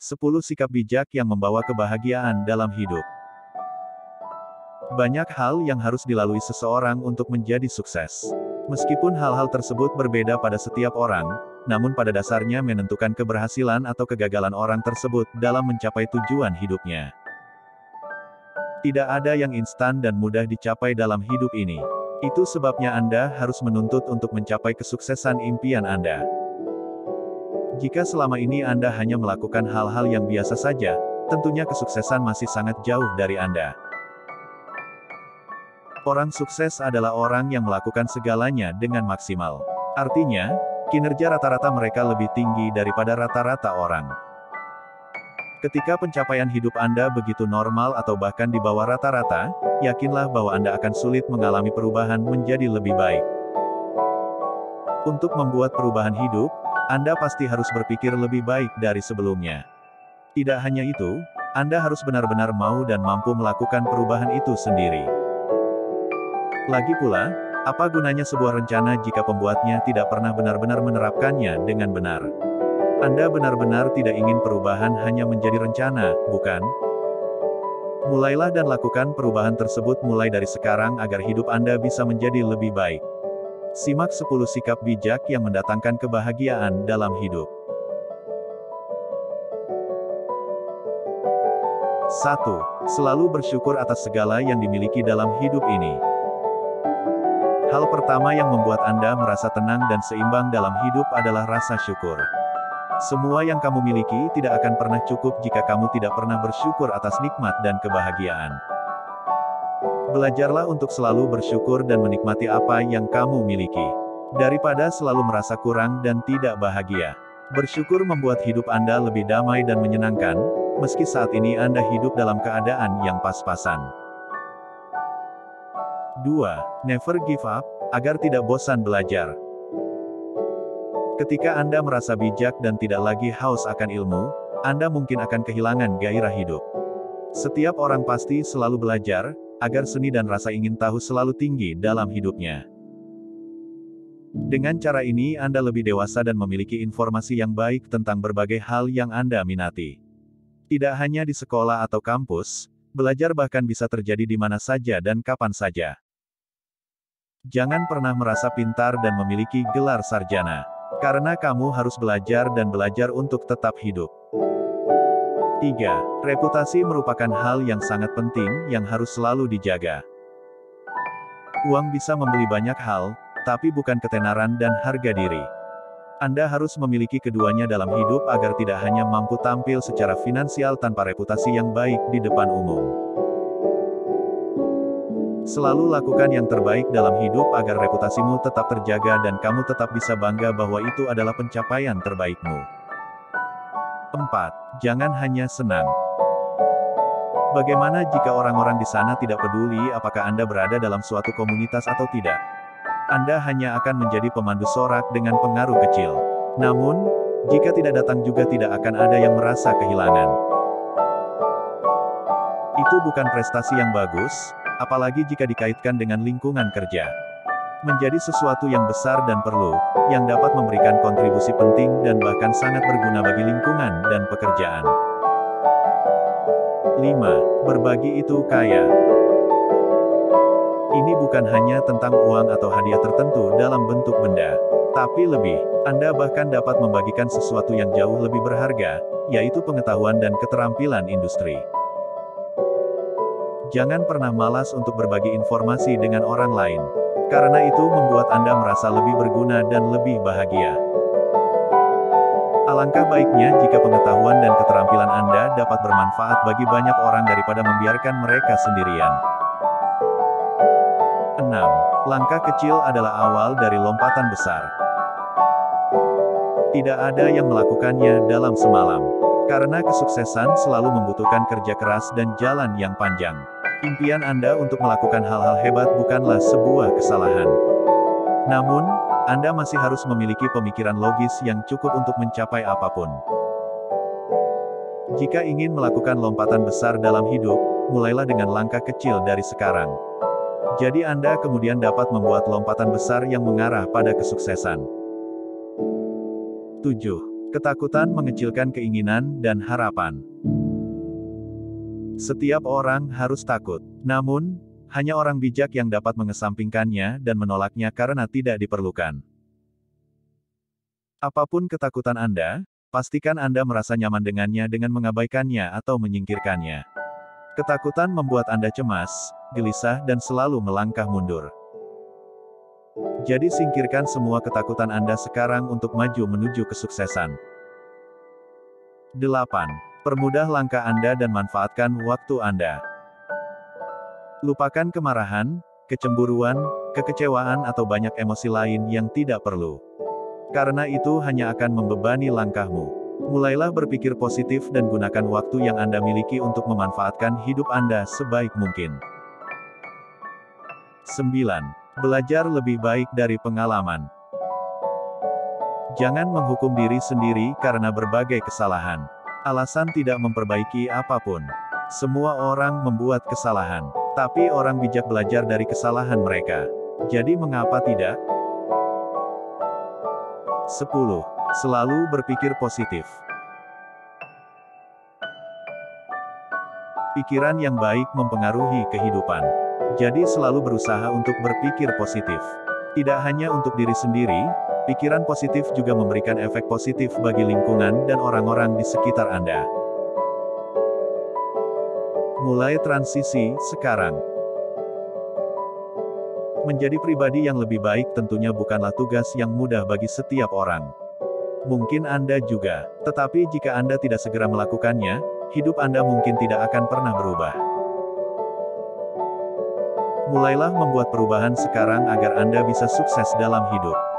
10 sikap bijak yang membawa kebahagiaan dalam hidup. Banyak hal yang harus dilalui seseorang untuk menjadi sukses. Meskipun hal-hal tersebut berbeda pada setiap orang, namun pada dasarnya menentukan keberhasilan atau kegagalan orang tersebut dalam mencapai tujuan hidupnya. Tidak ada yang instan dan mudah dicapai dalam hidup ini. Itu sebabnya Anda harus menuntut untuk mencapai kesuksesan impian Anda. Jika selama ini Anda hanya melakukan hal-hal yang biasa saja, tentunya kesuksesan masih sangat jauh dari Anda. Orang sukses adalah orang yang melakukan segalanya dengan maksimal. Artinya, kinerja rata-rata mereka lebih tinggi daripada rata-rata orang. Ketika pencapaian hidup Anda begitu normal atau bahkan di bawah rata-rata, yakinlah bahwa Anda akan sulit mengalami perubahan menjadi lebih baik. Untuk membuat perubahan hidup, Anda pasti harus berpikir lebih baik dari sebelumnya. Tidak hanya itu, Anda harus benar-benar mau dan mampu melakukan perubahan itu sendiri. Lagi pula, apa gunanya sebuah rencana jika pembuatnya tidak pernah benar-benar menerapkannya dengan benar? Anda benar-benar tidak ingin perubahan hanya menjadi rencana, bukan? Mulailah dan lakukan perubahan tersebut mulai dari sekarang agar hidup Anda bisa menjadi lebih baik. Simak 10 sikap bijak yang mendatangkan kebahagiaan dalam hidup. 1. Selalu bersyukur atas segala yang dimiliki dalam hidup ini. Hal pertama yang membuat Anda merasa tenang dan seimbang dalam hidup adalah rasa syukur. Semua yang kamu miliki tidak akan pernah cukup jika kamu tidak pernah bersyukur atas nikmat dan kebahagiaan. Belajarlah untuk selalu bersyukur dan menikmati apa yang kamu miliki, daripada selalu merasa kurang dan tidak bahagia. Bersyukur membuat hidup Anda lebih damai dan menyenangkan, meski saat ini Anda hidup dalam keadaan yang pas-pasan. 2. Never give up, agar tidak bosan belajar. Ketika Anda merasa bijak dan tidak lagi haus akan ilmu, Anda mungkin akan kehilangan gairah hidup. Setiap orang pasti selalu belajar, agar seni dan rasa ingin tahu selalu tinggi dalam hidupnya. Dengan cara ini Anda lebih dewasa dan memiliki informasi yang baik tentang berbagai hal yang Anda minati. Tidak hanya di sekolah atau kampus, belajar bahkan bisa terjadi di mana saja dan kapan saja. Jangan pernah merasa pintar dan memiliki gelar sarjana, karena kamu harus belajar dan belajar untuk tetap hidup. 3. Reputasi merupakan hal yang sangat penting yang harus selalu dijaga. Uang bisa membeli banyak hal, tapi bukan ketenaran dan harga diri. Anda harus memiliki keduanya dalam hidup agar tidak hanya mampu tampil secara finansial tanpa reputasi yang baik di depan umum. Selalu lakukan yang terbaik dalam hidup agar reputasimu tetap terjaga dan kamu tetap bisa bangga bahwa itu adalah pencapaian terbaikmu. 4. Jangan hanya senang. Bagaimana jika orang-orang di sana tidak peduli apakah Anda berada dalam suatu komunitas atau tidak? Anda hanya akan menjadi pemandu sorak dengan pengaruh kecil. Namun, jika tidak datang juga tidak akan ada yang merasa kehilangan. Itu bukan prestasi yang bagus, apalagi jika dikaitkan dengan lingkungan kerja. Menjadi sesuatu yang besar dan perlu, yang dapat memberikan kontribusi penting dan bahkan sangat berguna bagi lingkungan dan pekerjaan. 5. Berbagi itu kaya. Ini bukan hanya tentang uang atau hadiah tertentu dalam bentuk benda, tapi lebih, Anda bahkan dapat membagikan sesuatu yang jauh lebih berharga, yaitu pengetahuan dan keterampilan industri. Jangan pernah malas untuk berbagi informasi dengan orang lain. Karena itu membuat Anda merasa lebih berguna dan lebih bahagia. Alangkah baiknya jika pengetahuan dan keterampilan Anda dapat bermanfaat bagi banyak orang daripada membiarkan mereka sendirian. 6. Langkah kecil adalah awal dari lompatan besar. Tidak ada yang melakukannya dalam semalam. Karena kesuksesan selalu membutuhkan kerja keras dan jalan yang panjang. Impian Anda untuk melakukan hal-hal hebat bukanlah sebuah kesalahan. Namun, Anda masih harus memiliki pemikiran logis yang cukup untuk mencapai apapun. Jika ingin melakukan lompatan besar dalam hidup, mulailah dengan langkah kecil dari sekarang. Jadi Anda kemudian dapat membuat lompatan besar yang mengarah pada kesuksesan. 7. Ketakutan mengecilkan keinginan dan harapan. Setiap orang harus takut. Namun, hanya orang bijak yang dapat mengesampingkannya dan menolaknya karena tidak diperlukan. Apapun ketakutan Anda, pastikan Anda merasa nyaman dengannya dengan mengabaikannya atau menyingkirkannya. Ketakutan membuat Anda cemas, gelisah dan selalu melangkah mundur. Jadi singkirkan semua ketakutan Anda sekarang untuk maju menuju kesuksesan. 8. Permudah langkah Anda dan manfaatkan waktu Anda. Lupakan kemarahan, kecemburuan, kekecewaan atau banyak emosi lain yang tidak perlu. Karena itu hanya akan membebani langkahmu. Mulailah berpikir positif dan gunakan waktu yang Anda miliki untuk memanfaatkan hidup Anda sebaik mungkin. 9. Belajar lebih baik dari pengalaman. Jangan menghukum diri sendiri karena berbagai kesalahan. Alasan tidak memperbaiki apapun. Semua orang membuat kesalahan, tapi orang bijak belajar dari kesalahan mereka. Jadi mengapa tidak? 10. Selalu berpikir positif. Pikiran yang baik mempengaruhi kehidupan. Jadi selalu berusaha untuk berpikir positif. Tidak hanya untuk diri sendiri, pikiran positif juga memberikan efek positif bagi lingkungan dan orang-orang di sekitar Anda. Mulai transisi sekarang. Menjadi pribadi yang lebih baik tentunya bukanlah tugas yang mudah bagi setiap orang. Mungkin Anda juga, tetapi jika Anda tidak segera melakukannya, hidup Anda mungkin tidak akan pernah berubah. Mulailah membuat perubahan sekarang agar Anda bisa sukses dalam hidup.